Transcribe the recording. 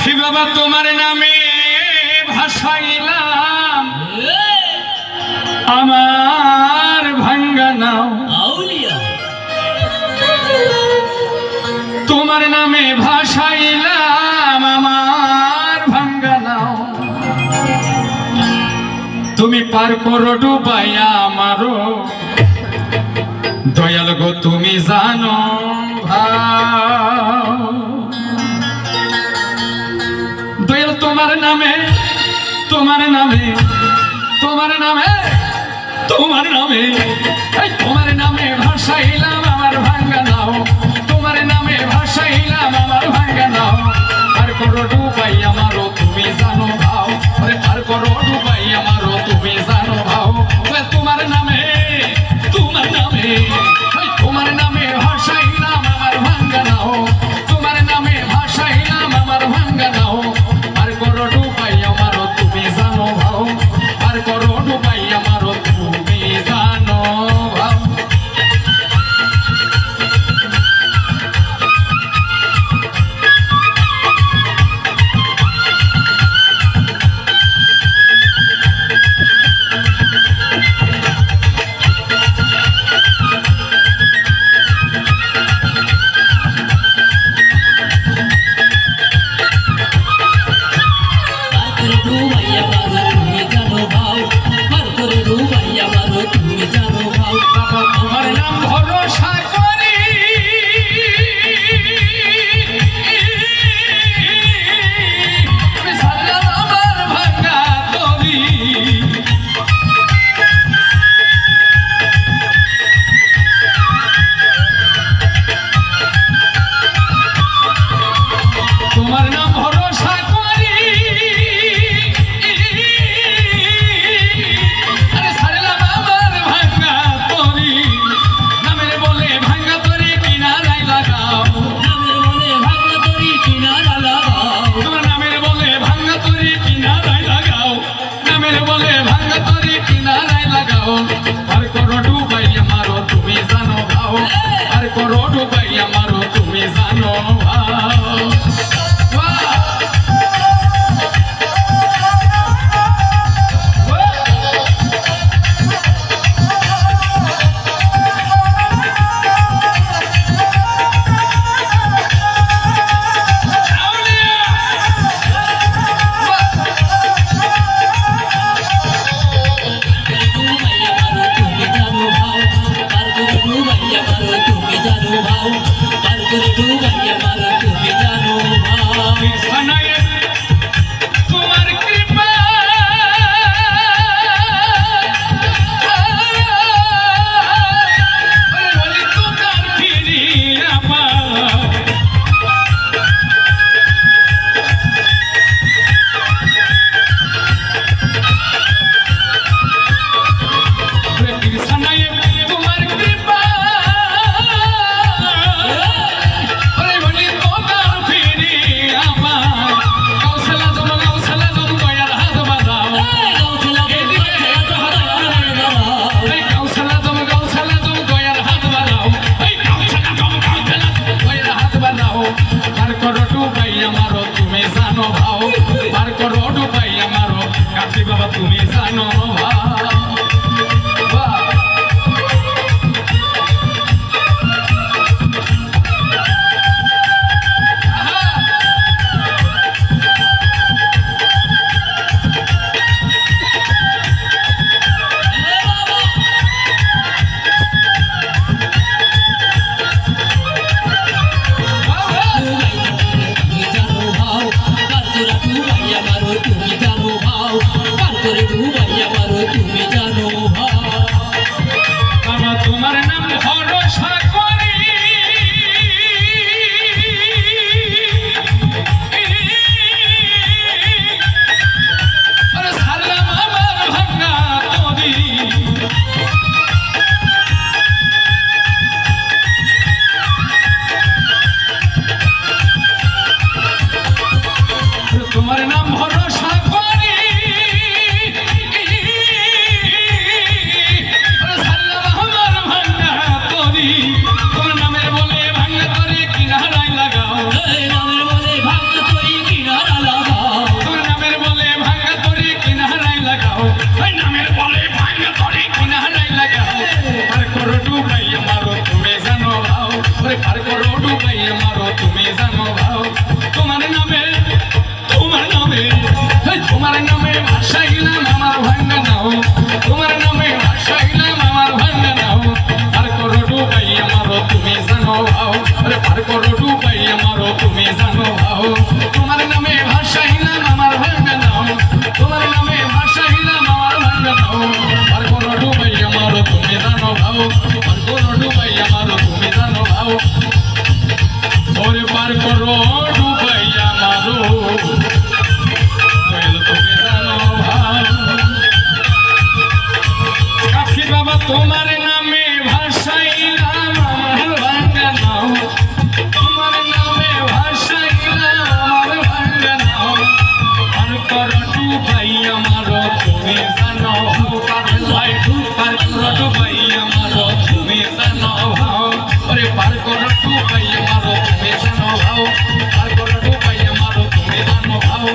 কাছি বাবা তোমার নামে ভাসাইলাম আমার ভাঙ্গা নাও তোমার নামে ভাসাইলাম আমার ভাঙ্গা নাও তুমি পার করো ডুবাইয়া আমারো দয়াল গো তুমি জানো দয়াল তোমার নামে তোমার নামে তোমার নামে তোমার নামে তোমার নামে ভাসাইলাম আমার ভাঙ্গা নাও তোমার নামে ভাসাইলাম আমার ভাঙ্গা নাও আর করো ডুবাই আমারও তুমি জানো ভাও আর করো ডুবাই আমারও তুমি জানো ভাও তোমার নামে তোমার নামে তোমার নামে ভাসাইলাম আমার ভাঙ্গা নাও তোমার নামে ভাসাইলাম আমার ভাঙ্গা নাও আর করো ডুবাই আমারও তুমি জানো ভাও আর করো ডুবাই আমারও তুমি জানো ভাও আর করো ডুবাই আমারও তুমি জানো ভাও আর করো ডুবাই আমারও তুমি জানো ভাও আমারও তুমি জানো ভাও আর করো ডুবাই আমারও কাছে বাবা তুমি জানো ভাও তুমি জানো ভাও পার করে ডুবাই আমার ওরে পার করো ডুবাই আমারও তুমি জানো ভাও তোমার নামে এই তোমার নামে ভাসাইলাম আমার ভাঙ্গা নাও তোমার নামে ভাসাইলাম আমার ভাঙ্গা নাও পার করো ডুবাই আমারও তুমি জানো ভাও ওরে পার করো ডুবাই আমারও তুমি জানো ভাও তোমার নামে ভাসাইলাম আমার ভাঙ্গা নাও তোমার নামে ভাসাইলাম আমার ভাঙ্গা নাও পার করো ডুবাই আমারও তুমি জানো ভাও পার করো ডুবাই আমারও তুমি জানো ভাও ওরে পার করো ডুবাই আমারও তুমি জানো ভাও কাকি বাবা তোমার নামে ভাসাইলাম আমার ভাঙ্গা নাও তোমার নামে ভাসাইলাম আমার ভাঙ্গা নাও পার করো ডুবাই আমারও তুমি জানো পার করো ডুবাই আমারও তুমি জানো ভাও ওরে পার করো ডুবাই আমারও তুমি জানো ভাও পার করো ডুবাই আমারও তুমি জানো ভাও